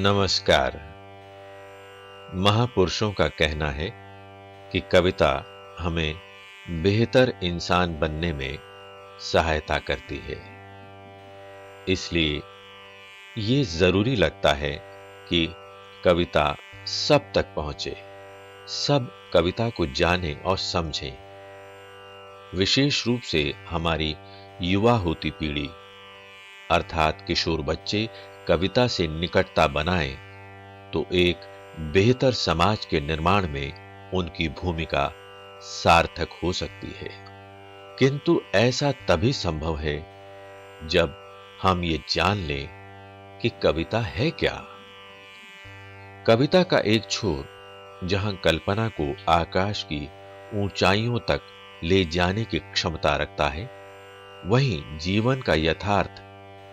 नमस्कार। महापुरुषों का कहना है कि कविता हमें बेहतर इंसान बनने में सहायता करती है। इसलिए ये जरूरी लगता है कि कविता सब तक पहुंचे, सब कविता को जानें और समझें। विशेष रूप से हमारी युवा होती पीढ़ी अर्थात किशोर बच्चे कविता से निकटता बनाएं तो एक बेहतर समाज के निर्माण में उनकी भूमिका सार्थक हो सकती है। किंतु ऐसा तभी संभव है जब हम ये जान लें कि कविता है क्या। कविता का एक छोर जहां कल्पना को आकाश की ऊंचाइयों तक ले जाने की क्षमता रखता है, वहीं जीवन का यथार्थ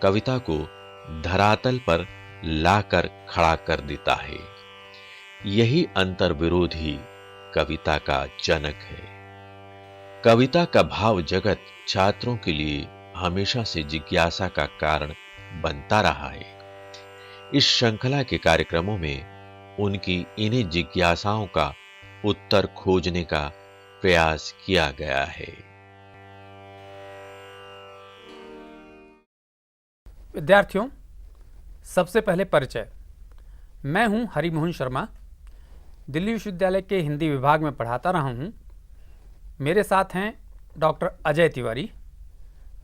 कविता को धरातल पर लाकर खड़ा कर देता है। यही अंतर्विरोध ही कविता का जनक है। कविता का भाव जगत छात्रों के लिए हमेशा से जिज्ञासा का कारण बनता रहा है। इस श्रृंखला के कार्यक्रमों में उनकी इन्हीं जिज्ञासाओं का उत्तर खोजने का प्रयास किया गया है। विद्यार्थियों, सबसे पहले परिचय। मैं हूं हरिमोहन शर्मा, दिल्ली विश्वविद्यालय के हिंदी विभाग में पढ़ाता रहा हूं। मेरे साथ हैं डॉक्टर अजय तिवारी।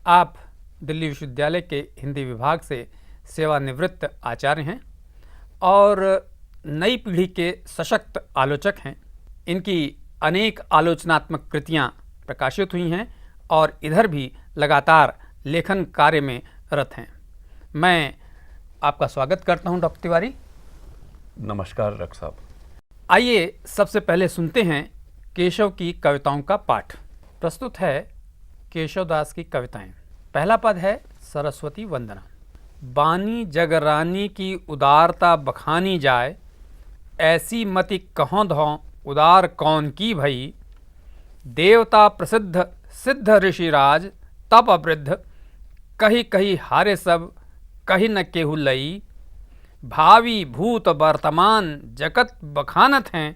आप दिल्ली विश्वविद्यालय के हिंदी विभाग से सेवानिवृत्त आचार्य हैं और नई पीढ़ी के सशक्त आलोचक हैं। इनकी अनेक आलोचनात्मक कृतियां प्रकाशित हुई हैं और इधर भी लगातार लेखन कार्य में रत हैं। मैं आपका स्वागत करता हूं डॉक्टर तिवारी। नमस्कार डॉक्टर साहब। आइए सबसे पहले सुनते हैं केशव की कविताओं का पाठ। प्रस्तुत है केशवदास की कविताएं। पहला पद है सरस्वती वंदना। बानी जगरानी की उदारता बखानी जाए, ऐसी मति कहों धों उदार कौन की भई। देवता प्रसिद्ध सिद्ध ऋषिराज तप अवृद्ध, कही कही हारे सब कही न केहू लई। भावी भूत वर्तमान जगत बखानत हैं,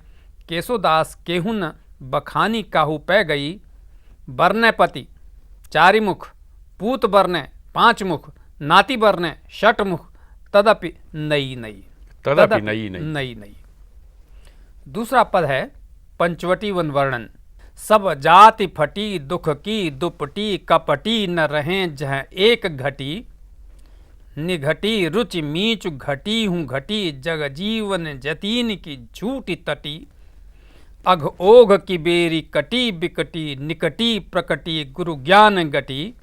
केशवदास केहू न बखानी काहू पै गई। बरने पति चारि मुख, पूत बरने पांच मुख, नाती बरने षट मुख, तदपि नई नई। तदपि नई नई। नई नई। दूसरा पद है पंचवटी वन वर्णन। सब जाति फटी दुख की दुपटी, कपटी न रहें जह एक घटी। निघटी रुचि मीचु घटी हूँ घटी, जग जीवन जतीन की झूठी तटी। अघ ओघ की बेरी कटी बिकटी, निकटी प्रकटी गुरु ज्ञान गटी।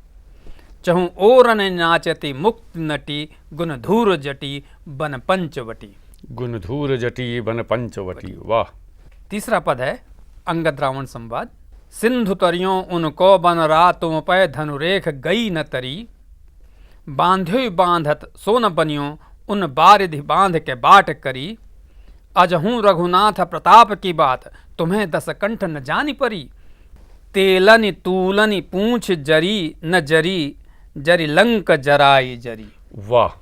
चहु ओरन नाचती मुक्त नटी, गुण धूर जटी बन पंचवटी। गुणधूर जटी बन पंचवटी। वाह। तीसरा पद है अंगद रावण संवाद। सिंधु तरियों उनको बन रातों पै, धनुरेख गई न तरी। बांध्यो बांधत सो न बनियो, उन बारिधि बांध के बाट करी। अजहूँ रघुनाथ प्रताप की बात, तुम्हें दस कंठ न जानी परी। तेलनि तूलनि पूंछ जरी न जरी, जरी लंक जराई जरी। वाह।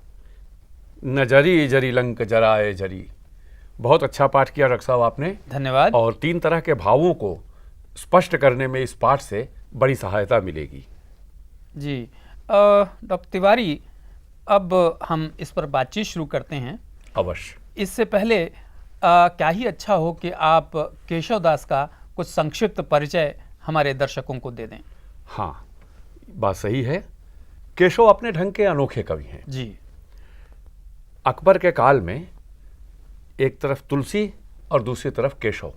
न जरी जरी लंक जराए जरी। बहुत अच्छा पाठ किया डॉक्टर साहब आपने। धन्यवाद। और तीन तरह के भावों को स्पष्ट करने में इस पाठ से बड़ी सहायता मिलेगी। जी डॉक्टर तिवारी, अब हम इस पर बातचीत शुरू करते हैं। अवश्य। इससे पहले क्या ही अच्छा हो कि आप केशवदास का कुछ संक्षिप्त परिचय हमारे दर्शकों को दे दें। हाँ, बात सही है। केशव अपने ढंग के अनोखे कवि हैं। जी। अकबर के काल में एक तरफ तुलसी और दूसरी तरफ केशव,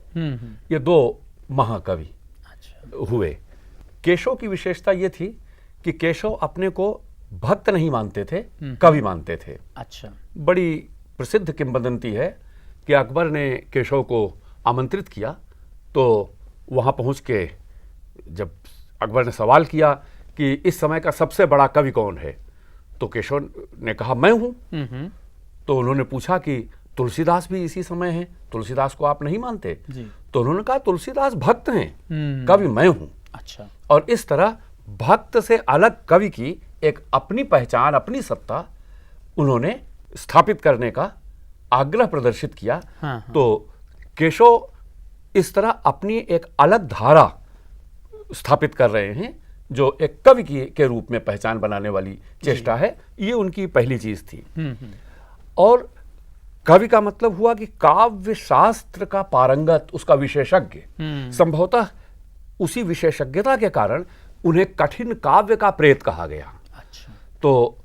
ये दो महाकवि हुए। केशव की विशेषता ये थी कि केशव अपने को भक्त नहीं मानते थे, कवि मानते थे। अच्छा। बड़ी प्रसिद्ध किंवदंती है कि अकबर ने केशव को आमंत्रित किया, तो वहां पहुंच के जब अकबर ने सवाल किया कि इस समय का सबसे बड़ा कवि कौन है, तो केशव ने कहा मैं हूं। तो उन्होंने पूछा कि तुलसीदास भी इसी समय हैं, तुलसीदास को आप नहीं मानते? जी। तो उन्होंने कहा तुलसीदास भक्त हैं, कवि मैं हूं। अच्छा। और इस तरह भक्त से अलग कवि की एक अपनी पहचान, अपनी सत्ता उन्होंने स्थापित करने का आग्रह प्रदर्शित किया। हाँ। तो केशव इस तरह अपनी एक अलग धारा स्थापित कर रहे हैं जो एक कवि के रूप में पहचान बनाने वाली चेष्टा है। ये उनकी पहली चीज थी। और कवि का मतलब हुआ कि काव्य शास्त्र का पारंगत, उसका विशेषज्ञ। संभवतः उसी विशेषज्ञता के कारण उन्हें कठिन काव्य का प्रेत कहा गया। अच्छा। तो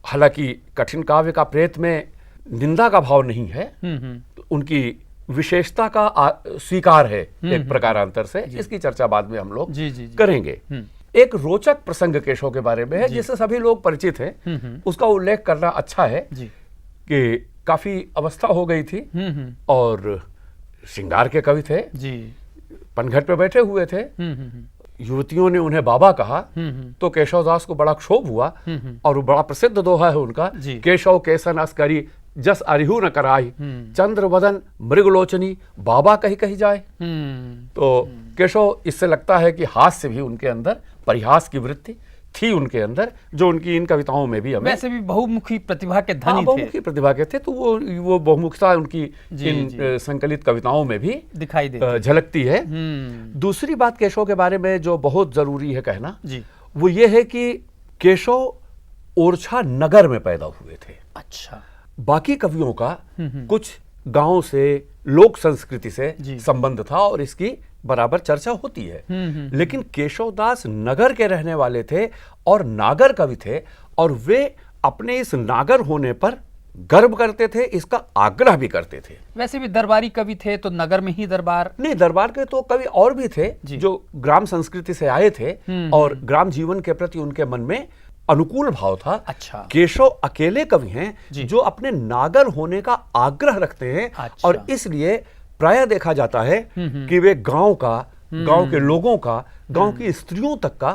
हालांकि कठिन काव्य का प्रेत में निंदा का भाव नहीं है, तो उनकी विशेषता का स्वीकार है एक प्रकारांतर से। इसकी चर्चा बाद में हम लोग करेंगे। एक रोचक प्रसंग केशव के बारे में है जिससे सभी लोग परिचित हैं। उसका उल्लेख करना अच्छा है कि काफी अवस्था हो गई थी और श्रृंगार के कवि थे, पनघट पे बैठे हुए थे। युवतियों ने उन्हें बाबा कहा तो केशवदास को बड़ा क्षोभ हुआ और वो बड़ा प्रसिद्ध दोहा है उनका, केशव केसन अस्करी जस अरिहु न कराई, चंद्र वदन मृगलोचनी बाबा कही कही जाए। तो केशव, इससे लगता है कि हास्य भी उनके अंदर, परिहास की वृत्ति थी उनके अंदर, जो उनकी इन कविताओं में भी हमें, वैसे भी बहुमुखी प्रतिभा के धनी थे। बहुमुखी प्रतिभा के थे, तो वो बहुमुखता उनकी इन संकलित कविताओं में भी दिखाई देती, झलकती है। दूसरी बात केशव के बारे में जो बहुत जरूरी है कहना, वो ये है कि केशव ओरछा नगर में पैदा हुए थे। अच्छा। बाकी कवियों का कुछ गांव से, लोक संस्कृति से संबंध था और इसकी बराबर चर्चा होती है। लेकिन केशवदास नगर के रहने वाले थे और नागर कवि थे, और वे अपने इस नागर होने पर गर्व करते थे, इसका आग्रह भी करते थे। वैसे भी दरबारी कवि थे तो नगर में ही दरबार नहीं, दरबार के तो कवि और भी थे जो ग्राम संस्कृति से आए थे और ग्राम जीवन के प्रति उनके मन में अनुकूल भाव था। अच्छा। केशव अकेले कवि हैं जो अपने नागर होने का आग्रह रखते हैं। अच्छा। और इसलिए प्रायः देखा जाता है कि वे गांव का, गांव के लोगों का, गांव की स्त्रियों तक का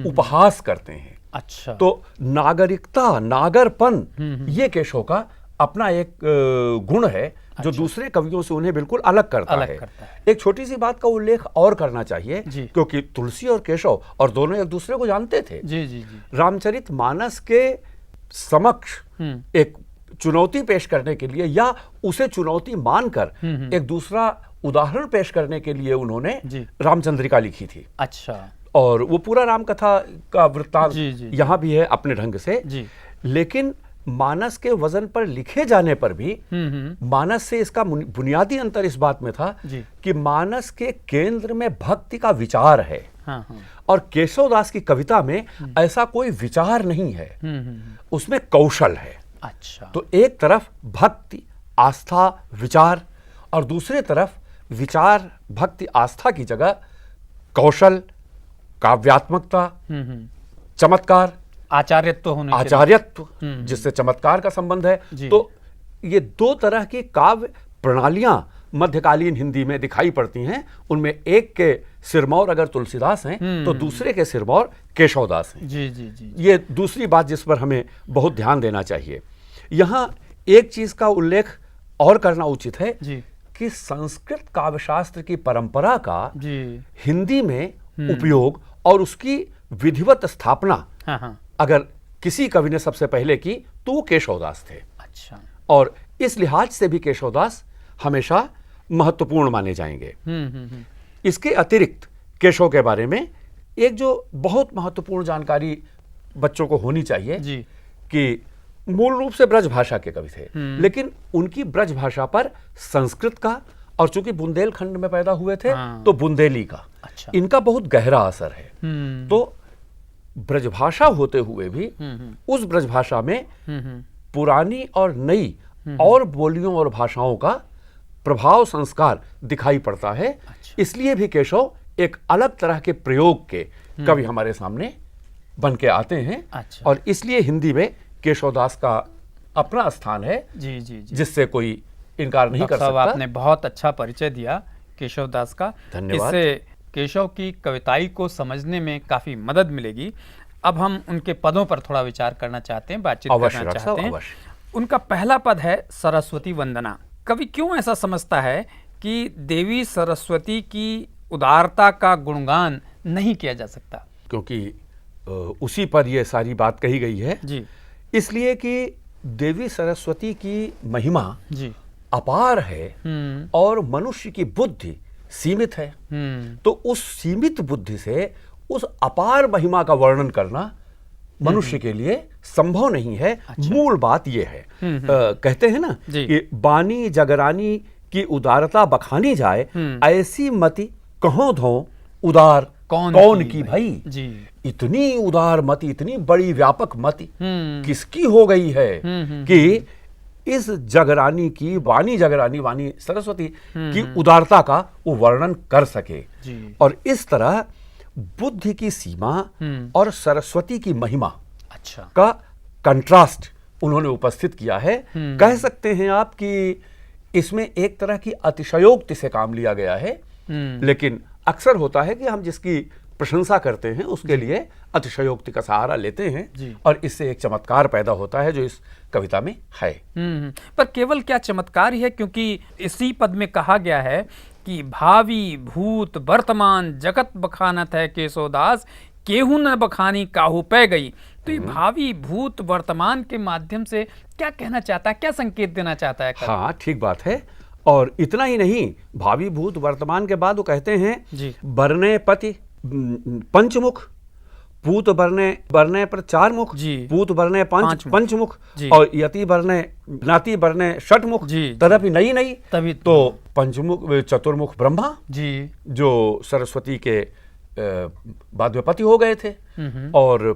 उपहास करते हैं। अच्छा। तो नागरिकता, नागरपन, ये केशव का अपना एक गुण है जो दूसरे कवियों से उन्हें बिल्कुल अलग करता है। एक छोटी सी बात का उल्लेख और करना चाहिए, क्योंकि तुलसी और केशव और दोनों एक दूसरे को जानते थे। रामचरितमानस के समक्ष एक चुनौती पेश करने के लिए या उसे चुनौती मानकर एक दूसरा उदाहरण पेश करने के लिए उन्होंने रामचंद्रिका लिखी थी। अच्छा। और वो पूरा रामकथा का वृत्तांत यहाँ भी है अपने ढंग से। लेकिन मानस के वजन पर लिखे जाने पर भी मानस से इसका बुनियादी अंतर इस बात में था कि मानस के केंद्र में भक्ति का विचार है। और केशवदास की कविता में ऐसा कोई विचार नहीं है, उसमें कौशल है। अच्छा। तो एक तरफ भक्ति, आस्था, विचार, और दूसरे तरफ विचार, भक्ति, आस्था की जगह कौशल, काव्यात्मकता, चमत्कार, आचार्यत्व होने, आचार्यत्व जिससे चमत्कार का संबंध है। तो ये दो तरह की काव्य प्रणालियां मध्यकालीन हिंदी में दिखाई पड़ती हैं। उनमें एक के सिरमौर अगर तुलसीदास हैं तो दूसरे के सिरमौर केशवदास हैं। ये दूसरी बात जिस पर हमें बहुत ध्यान देना चाहिए। यहाँ एक चीज का उल्लेख और करना उचित है कि संस्कृत काव्यशास्त्र की परंपरा का हिंदी में उपयोग और उसकी विधिवत स्थापना अगर किसी कवि ने सबसे पहले की तो वो केशवदास थे। अच्छा। और इस लिहाज से भी केशवदास हमेशा महत्वपूर्ण माने जाएंगे। इसके अतिरिक्त केशव के बारे में एक जो बहुत महत्वपूर्ण जानकारी बच्चों को होनी चाहिए कि मूल रूप से ब्रज भाषा के कवि थे, लेकिन उनकी ब्रज भाषा पर संस्कृत का, और चूंकि बुंदेलखंड में पैदा हुए थे तो बुंदेली का, अच्छा, इनका बहुत गहरा असर है। तो ब्रजभाषा होते हुए भी उस ब्रजभाषा में पुरानी और नई और बोलियों और भाषाओं का प्रभाव, संस्कार दिखाई पड़ता है। अच्छा। इसलिए भी केशव एक अलग तरह के प्रयोग के कवि हमारे सामने बन के आते हैं। अच्छा। और इसलिए हिंदी में केशवदास का अपना स्थान है, जिससे कोई इनकार नहीं कर सकता। आपने बहुत अच्छा परिचय दिया केशवदास का। धन्यवाद। इससे केशव की कविताई को समझने में काफी मदद मिलेगी। अब हम उनके पदों पर थोड़ा विचार करना चाहते हैं, बातचीत करना चाहते हैं। उनका पहला पद है सरस्वती वंदना। कवि क्यों ऐसा समझता है कि देवी सरस्वती की उदारता का गुणगान नहीं किया जा सकता? क्योंकि उसी पर यह सारी बात कही गई है। जी। इसलिए कि देवी सरस्वती की महिमा जी। अपार है और मनुष्य की बुद्धि सीमित है। तो उस सीमित बुद्धि से उस अपार महिमा का वर्णन करना मनुष्य के लिए संभव नहीं है। मूल बात यह है, कहते हैं ना जी। कि बानी जगरानी की उदारता बखानी जाए, ऐसी मति कहो धो उदार कौन की भाई। जी। इतनी उदार मति, इतनी बड़ी व्यापक मति किसकी हो गई है कि इस जगरानी की, वाणी जगरानी, वाणी सरस्वती की उदारता का वो वर्णन कर सके। जी। और इस तरह बुद्धि की सीमा और सरस्वती की महिमा अच्छा। का कंट्रास्ट उन्होंने उपस्थित किया है। कह सकते हैं आप कि इसमें एक तरह की अतिशयोक्ति से काम लिया गया है, लेकिन अक्सर होता है कि हम जिसकी प्रशंसा करते हैं उसके लिए अतिशयोक्ति का सहारा लेते हैं और इससे एक चमत्कार पैदा होता है जो इस कविता में है। पर केवल क्या चमत्कार ही है, क्योंकि इसी पद में कहा गया है कि भावी भूत वर्तमान जगत बखानत है केशवदास, केहू न बखानी काहू पै गई। तो ये भावी भूत वर्तमान के माध्यम से क्या कहना चाहता है, क्या संकेत देना चाहता है? हाँ, ठीक बात है। और इतना ही नहीं, भावी भूत वर्तमान के बाद वो कहते हैं बरने पति पंचमुख, पूत बरने पर चार मुख, पूत बरने पंचमुख, और यति बरने नाती बरने षटमुख, तदपि नई नई, तभी तो पंचमुख चतुर्मुख ब्रह्मा जी, जो सरस्वती के बाद में पति हो गए थे, और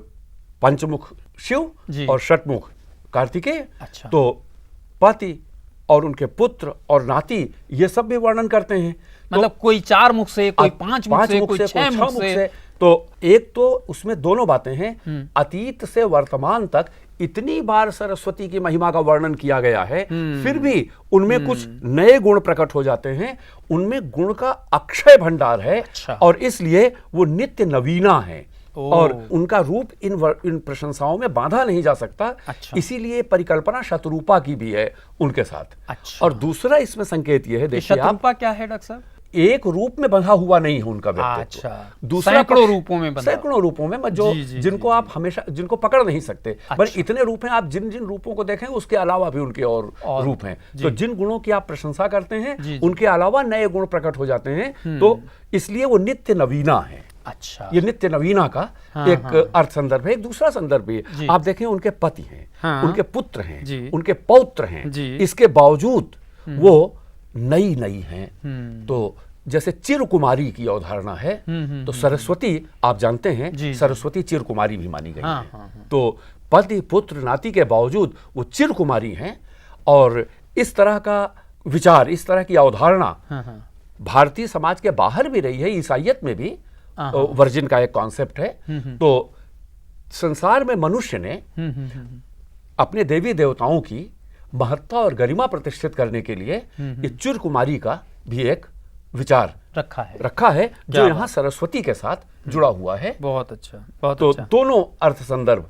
पंचमुख शिव और षटमुख कार्तिकेय। अच्छा। तो पति और उनके पुत्र और नाती ये सब भी वर्णन करते हैं। मतलब कोई 4 मुख से, कोई 5 मुख से, कोई 6 मुख से। तो एक तो उसमें दोनों बातें हैं, अतीत से वर्तमान तक इतनी बार सरस्वती की महिमा का वर्णन किया गया है, फिर भी उनमें कुछ नए गुण प्रकट हो जाते हैं। उनमें गुण का अक्षय भंडार है। अच्छा। और इसलिए वो नित्य नवीना है और उनका रूप इन प्रशंसाओं में बांधा नहीं जा सकता। अच्छा। इसीलिए परिकल्पना शतरूपा की भी है उनके साथ। अच्छा। और दूसरा इसमें संकेत यह है, देखिए शतरूपा क्या है डॉक्टर साहब? एक रूप में बंधा हुआ नहीं है उनका व्यक्तित्व। अच्छा। दूसरा सैकड़ों रूपों में बंधा, सैकड़ों रूपों में, जो जिनको आप हमेशा जिनको पकड़ नहीं सकते। पर इतने रूप हैं, आप जिन जिन रूपों को देखें उसके अलावा भी उनके और रूप हैं। तो जिन गुणों की आप प्रशंसा करते हैं उनके अलावा नए गुण प्रकट हो जाते हैं। तो इसलिए वो नित्य नवीना है। अच्छा। ये नित्य नवीना का एक अर्थ संदर्भ है। एक दूसरा संदर्भ भी है, आप देखें उनके पति हैं, उनके पुत्र हैं, उनके पौत्र हैं, इसके बावजूद वो नई नई हैं। तो जैसे चिर कुमारी की अवधारणा है, तो सरस्वती आप जानते हैं सरस्वती चिर कुमारी भी मानी गई है। तो पति पुत्र नाती के बावजूद वो चिर कुमारी हैं। और इस तरह का विचार, इस तरह की अवधारणा भारतीय समाज के बाहर भी रही है। ईसाइयत में भी वर्जिन का एक कॉन्सेप्ट है। तो संसार में मनुष्य ने अपने देवी देवताओं की महत्ता और गरिमा प्रतिष्ठित करने के लिए ये चिर कुमारी का भी एक विचार रखा है जो यहाँ सरस्वती के साथ जुड़ा हुआ है। बहुत अच्छा, बहुत तो अच्छा। दोनों अर्थ संदर्भ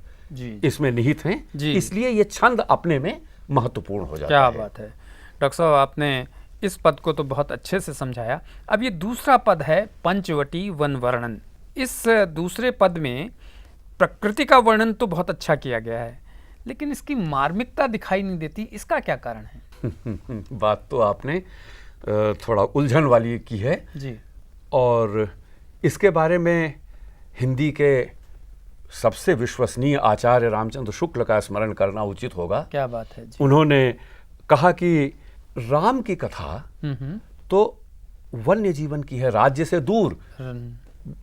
इसमें निहित हैं, इसलिए ये छंद अपने में महत्वपूर्ण हो जाता है। क्या बात है डॉक्टर साहब, आपने इस पद को तो बहुत अच्छे से समझाया। अब ये दूसरा पद है पंचवटी वन वर्णन। इस दूसरे पद में प्रकृति का वर्णन तो बहुत अच्छा किया गया है, लेकिन इसकी मार्मिकता दिखाई नहीं देती। इसका क्या कारण है? बात तो आपने थोड़ा उलझन वाली की है जी। और इसके बारे में हिंदी के सबसे विश्वसनीय आचार्य रामचंद्र शुक्ल का स्मरण करना उचित होगा। क्या बात है जी। उन्होंने कहा कि राम की कथा तो वन्य जीवन की है, राज्य से दूर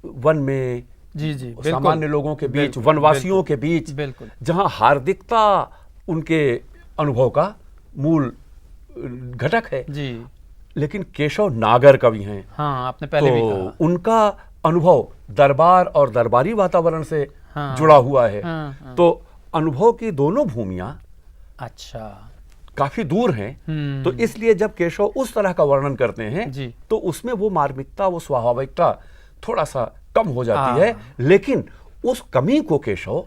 वन में सामान्य लोगों के बीच, वनवासियों के बीच, जहां हार्दिकता उनके अनुभव का मूल घटक है जी। लेकिन केशव नागर कवि हैं। हाँ, आपने पहले भी कहा। उनका अनुभव दरबार और दरबारी वातावरण से जुड़ा हुआ है। तो अनुभव की दोनों भूमियां अच्छा काफी दूर हैं। तो इसलिए जब केशव उस तरह का वर्णन करते हैं तो उसमें वो मार्मिकता, वो स्वाभाविकता थोड़ा सा कम हो जाती है। लेकिन उस कमी को केशव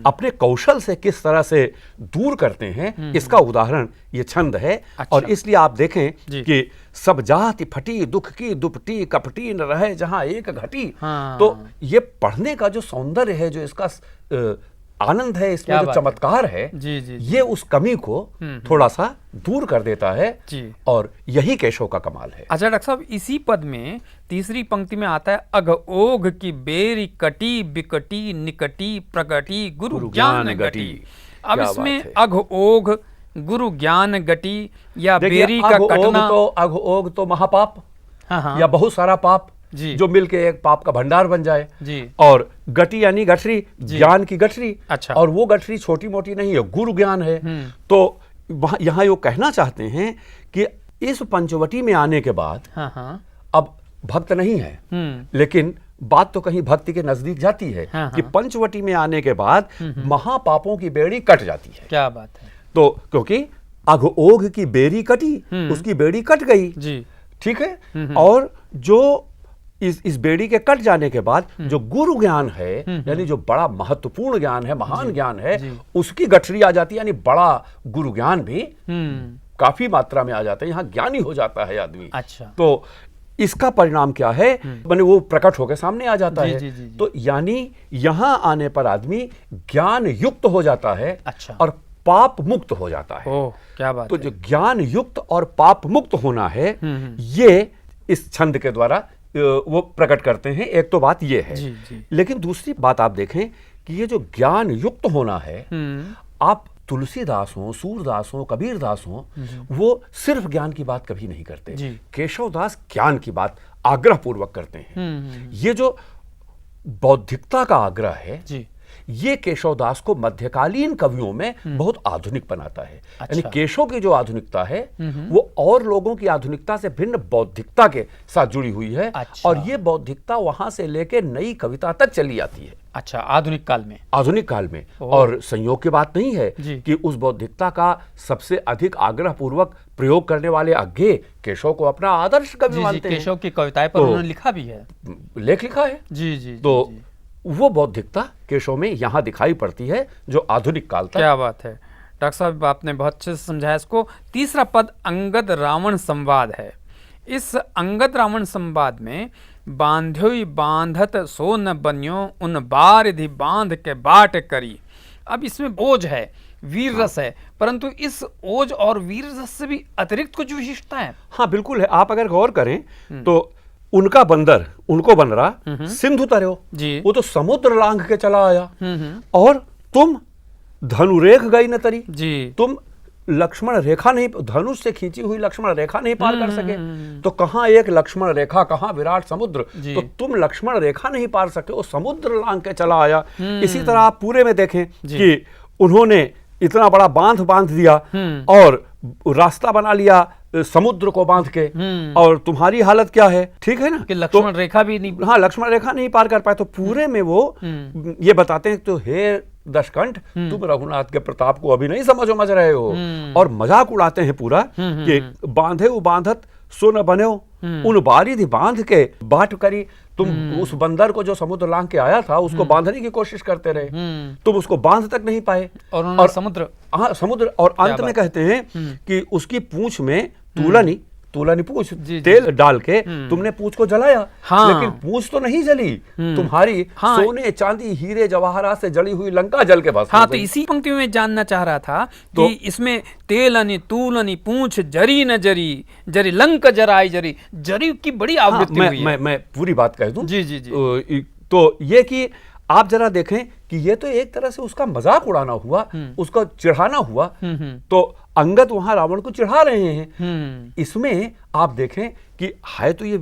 अपने कौशल से किस तरह से दूर करते हैं, इसका उदाहरण ये छंद है। अच्छा। और इसलिए आप देखें कि सब जाति फटी दुख की दुपटी, कपटी न रहे जहां एक घटी। हाँ। तो ये पढ़ने का जो सौंदर्य है, जो इसका आनंद है, इसमें क्या जो बात है। चमत्कार है, जी जी जी। ये उस कमी को थोड़ा सा दूर कर देता है जी। और यही केशव का कमाल है। अच्छा डॉक्टर साहब, इसी पद में तीसरी पंक्ति में आता है अघ ओघ की बेरी कटी बिकटी निकटी प्रकटी गुरु ज्ञान गटी। अब क्या इसमें बात है। अघ ओघ गुरु ज्ञान गटी या देखिए, बेरी का कटना। अघ ओघ तो महापाप हाँ हाँ या बहुत सारा पाप जी। जो मिलके एक पाप का भंडार बन जाए। जी। और गटी यानी गठरी, ज्ञान की गठरी। अच्छा। और वो गठरी छोटी मोटी नहीं है, गुरु ज्ञान है। तो यहाँ यो कहना चाहते हैं कि इस पंचवटी में आने के बाद हाँ हाँ अब भक्त नहीं है, लेकिन बात तो कहीं भक्ति के नजदीक जाती है। हाँ, कि पंचवटी में आने के बाद महापापों की बेड़ी कट जाती है। क्या बात है। तो क्योंकि अघ ओघ की बेड़ी कटी, उसकी बेड़ी कट गई। जी। ठीक है। और जो इस बेड़ी के कट जाने के बाद जो गुरु ज्ञान है, यानी जो बड़ा महत्वपूर्ण ज्ञान है, महान ज्ञान है, उसकी गठरी आ जाती है। यानी बड़ा गुरु ज्ञान भी काफी मात्रा में आ जाता है, यहाँ ज्ञानी हो जाता है आदमी। अच्छा। तो इसका परिणाम क्या है, माने वो प्रकट होकर सामने आ जाता है। जी, जी, जी। तो यानी यहाँ आने पर आदमी ज्ञान युक्त हो जाता है। अच्छा। और पाप मुक्त हो जाता है। ओह क्या बात तो है। जो ज्ञान युक्त और पाप मुक्त होना है, ये इस छंद के द्वारा वो प्रकट करते हैं। एक तो बात ये है। जी, जी। लेकिन दूसरी बात आप देखें कि ये जो ज्ञान युक्त होना है, आप तुलसीदास हो, सूरदास हो, कबीरदास हो, वो सिर्फ ज्ञान की बात कभी नहीं करते। जी। केशवदास ज्ञान की बात आग्रह पूर्वक करते हैं। ये जो बौद्धिकता का आग्रह है, जी। ये केशवदास को मध्यकालीन कवियों में बहुत आधुनिक बनाता है। अच्छा। यानी केशव की जो आधुनिकता है वो और लोगों की आधुनिकता से भिन्न बौद्धिकता के साथ जुड़ी हुई है। अच्छा। और ये बौद्धिकता वहां से लेकर नई कविता तक चली आती है, अच्छा, आधुनिक काल में। आधुनिक काल में। और संयोग की बात नहीं है जी। कि उस बौद्धिकता का सबसे अधिक आग्रह पूर्वक प्रयोग करने वाले अज्ञे केशव को अपना आदर्श कवि जी जी, मानते हैं। केशव की कविताएं पर तो- उन्होंने लिखा भी है। लेख लिखा है। जी जी जी, तो जी। वो बौद्धिकता केशव में यहाँ दिखाई पड़ती है, जो आधुनिक काल तक। क्या बात है डॉक्टर साहब, आपने बहुत अच्छे से समझाया इसको। तीसरा पद अंगद रावण संवाद है। इस अंगद रावण संवाद में बांध्योई बांधत सो न बन्यो उन बारिधि बांध के बाट करी। अब इसमें ओज है, वीर रस है, परंतु इस ओज और वीर रस से भी अतिरिक्त कुछ विशिष्टता है। हाँ बिल्कुल है। आप अगर गौर करें तो उनका बंदर उनको बन रहा सिंधु तर्यो, जी। वो तो समुद्र लांघ के चला आया। और तुम धनुरेख गई न तरी, जी। तुम लक्ष्मण रेखा नहीं, धनुष से खींची हुई लक्ष्मण रेखा नहीं पार कर सके। तो कहाँ एक लक्ष्मण रेखा, कहाँ विराट समुद्र। जी। तो तुम लक्ष्मण रेखा नहीं पार सके, वो समुद्र लांघ के चला आया। इसी तरह आप पूरे में देखें कि उन्होंने इतना बड़ा बांध बांध दिया और रास्ता बना लिया समुद्र को बांध के। और तुम्हारी हालत क्या है, ठीक है ना, कि लक्ष्मण रेखा भी नहीं। हाँ, लक्ष्मण रेखा नहीं पार कर पाए। तो पूरे में वो ये बताते हैं तो हे दशकंठ, तुम रघुनाथ के प्रताप को अभी नहीं समझ रहे हो। और मजाक उड़ाते हैं पूरा कि बांधे बांधत सो न बने उन बारिधि बांध के बाट करी। तुम उस बंदर को जो समुद्र लांघ के आया था उसको बांधने की कोशिश करते रहे, तुम उसको बांध तक नहीं पाए। और समुद्र, हाँ समुद्र। और अंत में कहते हैं कि उसकी पूंछ में तूलनी पूंछ तेल डाल के तुमने पूंछ को जलाया। हाँ। लेकिन पूंछ तो नहीं जली, तुम्हारी हाँ। सोने चांदी हीरे जवाहरात से जली हुई लंका जल के भस्म हाँ। हो तो गई। इसी पंक्ति में मैं जानना चाह रहा था कि इसमें तेलनी तूलनी पूंछ जरी न जरी जरी लंक जराई जरी, जरी की बड़ी आवृत्ति हुई है। मैं पूरी बात कह दूं। जी जी जी। तो ये कि आप जरा देखें कि ये तो एक तरह से उसका मजाक उड़ाना हुआ, उसका चिढ़ाना हुआ। तो अंगद वहां रावण को चिढ़ा रहे हैं। इसमें आप देखें कि है तो ये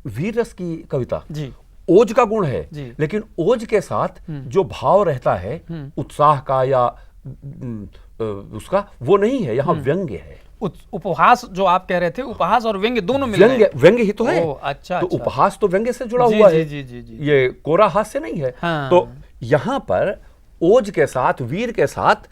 वीर रस की कविता, जी। ओज का गुण है, जी। लेकिन ओज के साथ जो भाव रहता है उत्साह का या उसका, वो नहीं है। यहाँ व्यंग्य है, उपहास जो आप कह रहे थे, उपहास और व्यंग्य दोनों मिल रहे हैं। व्यंग्य ही तो है। अच्छा, तो अच्छा। उपहास तो व्यंग्य से जुड़ा जी, हुआ जी, है। जी, जी, जी। ये कोरा हास्य नहीं है। हाँ। तो यहाँ पर ओज के साथ, वीर के साथ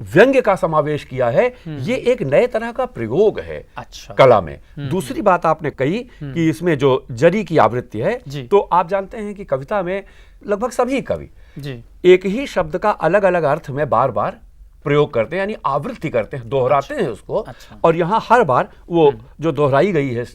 व्यंग्य का समावेश किया है। ये एक नए तरह का प्रयोग है। अच्छा। कला में। दूसरी बात आपने कही कि इसमें जो जरी की आवृत्ति है, तो आप जानते हैं कि कविता में लगभग सभी कवि जी। एक ही शब्द का अलग अलग अर्थ में बार बार प्रयोग करते हैं, यानी आवृत्ति करते हैं, दोहराते हैं उसको। अच्छा। और यहाँ हर बार वो जो दोहराई गई है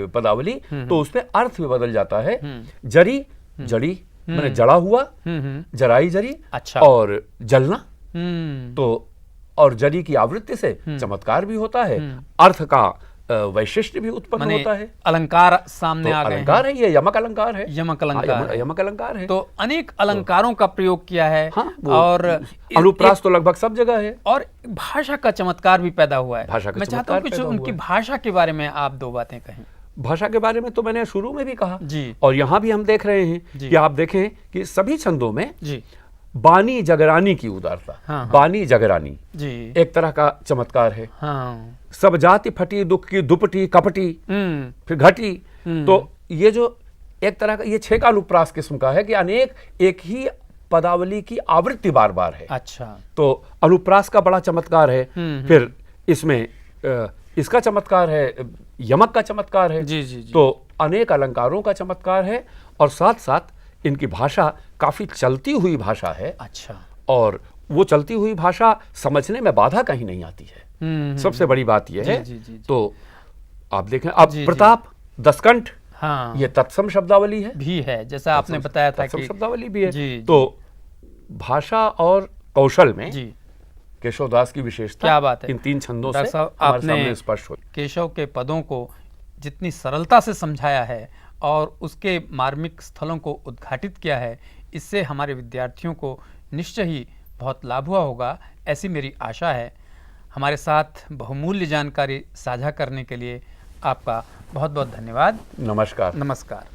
पदावली, तो उसमें अर्थ भी बदल जाता है। जरी, जड़ी, मैंने जड़ा हुआ, जराई जरी, अच्छा। और जलना। हम्म, तो और जरी की आवृत्ति से चमत्कार भी होता है, अर्थ का वैशिष्ट्य भी उत्पन्न माने होता है। अलंकार सामने तो आ गए अलंकार है, ये यमक अलंकार है। यमक अलंकार है। यमक अलंकार है। तो अनेक अलंकारों का प्रयोग किया है। हाँ, वो और अनुप्रास तो लगभग सब जगह है। और भाषा का चमत्कार भी पैदा हुआ है। भाषा का मैं चाहता हूँ चमत्कार कुछ पैदा उनकी हुआ है। भाषा के बारे में आप दो बातें कहें। भाषा के बारे में तो मैंने शुरू में भी कहा जी। और यहाँ भी हम देख रहे हैं जी। कि आप देखें कि सभी छंदों में जी बानी जगरानी की उदारता। हाँ। बानी जगरानी जी। एक तरह का चमत्कार है। हाँ। सब जाति फटी दुख की दुपटी कपटी, फिर घटी। तो ये जो एक तरह का ये 6 का अनुप्रास किस्म का है कि अनेक एक ही पदावली की आवृत्ति बार बार है। अच्छा। तो अनुप्रास का बड़ा चमत्कार है। फिर इसमें इसका चमत्कार है, यमक का चमत्कार है। जी जी जी। तो अनेक अलंकारों का चमत्कार है और साथ साथ इनकी भाषा काफी चलती हुई भाषा है। अच्छा। और वो चलती हुई भाषा समझने में बाधा कहीं नहीं आती है। सबसे बड़ी बात यह है। जी, जी, जी। तो आप देखें अब जी, जी। प्रताप, दसकंठ, हाँ, ये तत्सम शब्दावली है। भी है, जैसा आपने बताया था तत्सम कि शब्दावली भी है। जी, तो भाषा और कौशल में जी। केशवदास की विशेषता क्या बात है। इन 3 छंदों से डॉक्टर साहब, हमारे आपने सामने स्पष्ट हुई। केशव के पदों को जितनी सरलता से समझाया है और उसके मार्मिक स्थलों को उद्घाटित किया है, इससे हमारे विद्यार्थियों को निश्चय ही बहुत लाभ हुआ होगा, ऐसी मेरी आशा है। हमारे साथ बहुमूल्य जानकारी साझा करने के लिए आपका बहुत बहुत धन्यवाद। नमस्कार। नमस्कार।